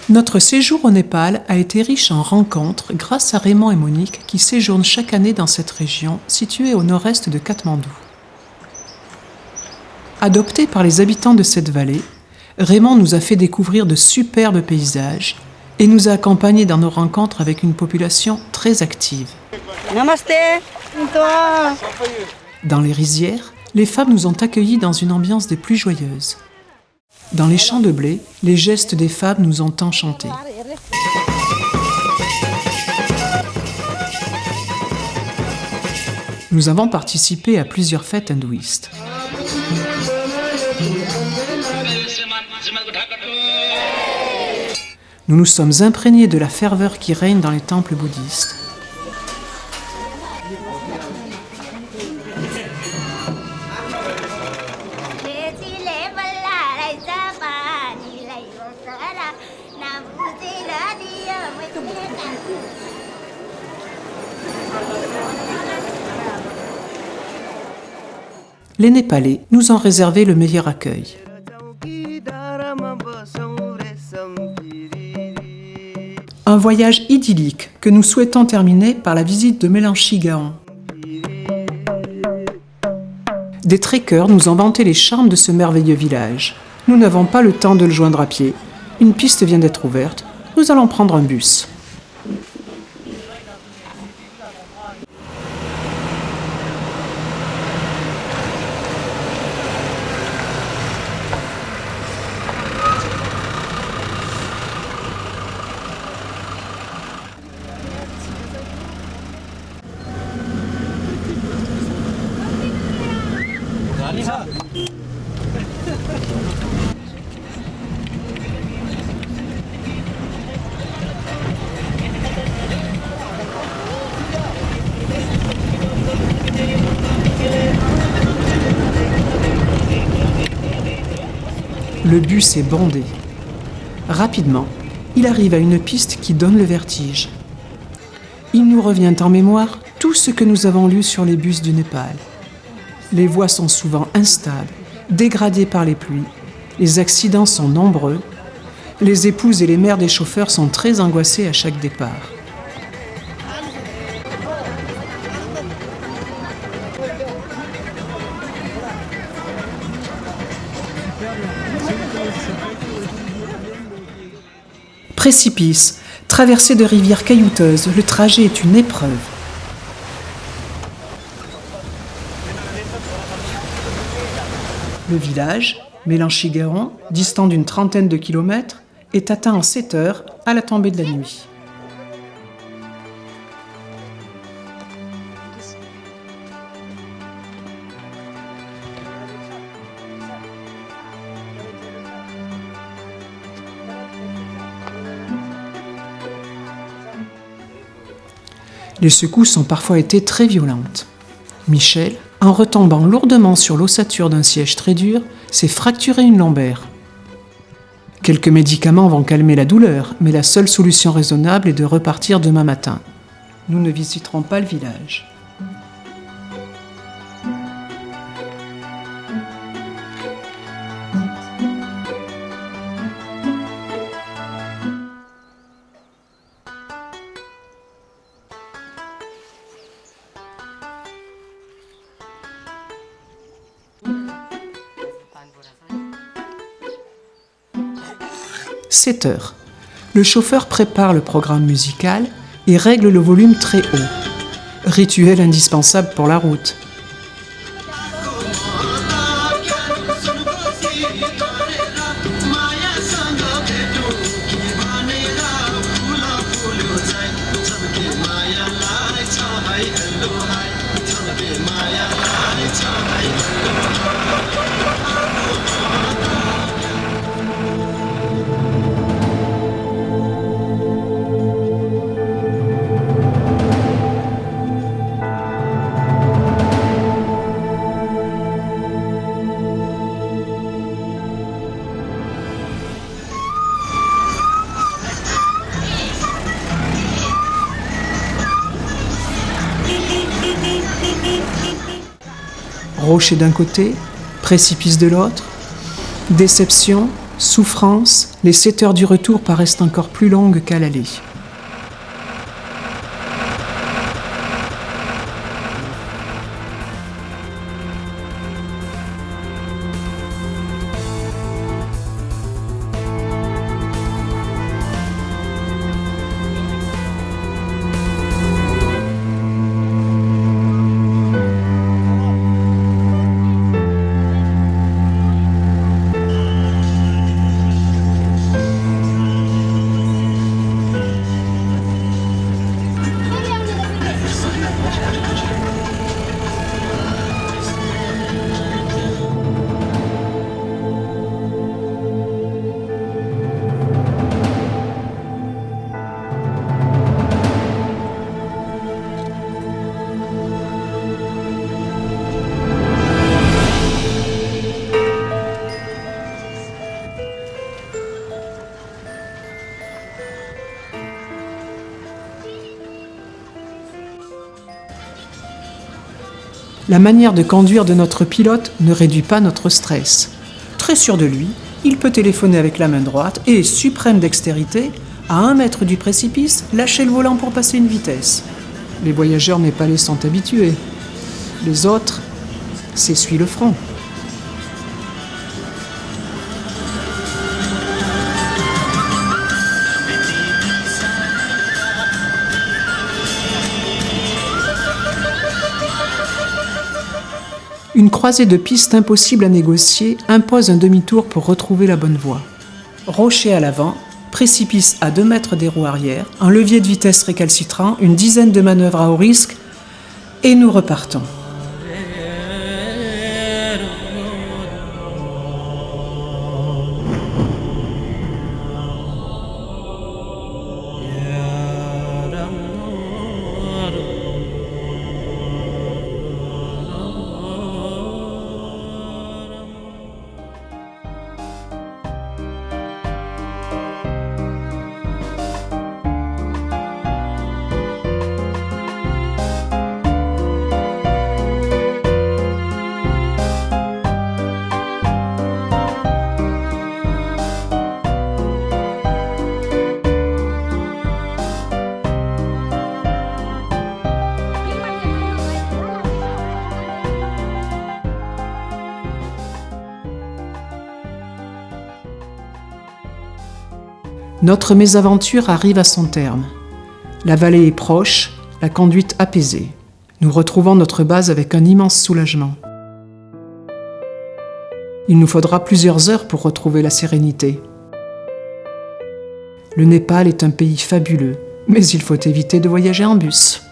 Notre séjour au Népal a été riche en rencontres grâce à Raymond et Monique qui séjournent chaque année dans cette région située au nord-est de Katmandou. Adopté par les habitants de cette vallée, Raymond nous a fait découvrir de superbes paysages et nous a accompagnés dans nos rencontres avec une population très active. Namaste. Dans les rizières, les femmes nous ont accueillis dans une ambiance des plus joyeuses. Dans les champs de blé, les gestes des femmes nous ont enchantés. Nous avons participé à plusieurs fêtes hindouistes. Nous nous sommes imprégnés de la ferveur qui règne dans les temples bouddhistes. Les Népalais nous ont réservé le meilleur accueil. Un voyage idyllique que nous souhaitons terminer par la visite de Melanchi Gaon. Des trekkers nous ont vanté les charmes de ce merveilleux village. Nous n'avons pas le temps de le joindre à pied. Une piste vient d'être ouverte. Nous allons prendre un bus. Le bus est bondé. Rapidement, il arrive à une piste qui donne le vertige. Il nous revient en mémoire tout ce que nous avons lu sur les bus du Népal. Les voies sont souvent instables, dégradées par les pluies. Les accidents sont nombreux. Les épouses et les mères des chauffeurs sont très angoissées à chaque départ. Précipices, traversée de rivières caillouteuses, le trajet est une épreuve. Le village, Melanchi Gaon, distant d'une trentaine de kilomètres, est atteint en 7 heures à la tombée de la nuit. Les secousses ont parfois été très violentes. Michel, en retombant lourdement sur l'ossature d'un siège très dur, s'est fracturé une lombaire. Quelques médicaments vont calmer la douleur, mais la seule solution raisonnable est de repartir demain matin. Nous ne visiterons pas le village. « 7 heures. Le chauffeur prépare le programme musical et règle le volume très haut. Rituel indispensable pour la route. Rocher d'un côté, Précipice de l'autre, déception, souffrance, les 7 heures du retour paraissent encore plus longues qu'à l'aller. La manière de conduire de notre pilote ne réduit pas notre stress. Très sûr de lui, il peut téléphoner avec la main droite et, suprême dextérité, à 1 mètre du précipice, lâcher le volant pour passer une vitesse. Les voyageurs népalais sont habitués. Les autres s'essuient le front. Une croisée de pistes impossible à négocier impose un demi-tour pour retrouver la bonne voie. Rocher à l'avant, précipice à 2 mètres des roues arrière, un levier de vitesse récalcitrant, une dizaine de manœuvres à haut risque, et nous repartons. Notre mésaventure arrive à son terme. La vallée est proche, la conduite apaisée. Nous retrouvons notre base avec un immense soulagement. Il nous faudra plusieurs heures pour retrouver la sérénité. Le Népal est un pays fabuleux, mais il faut éviter de voyager en bus.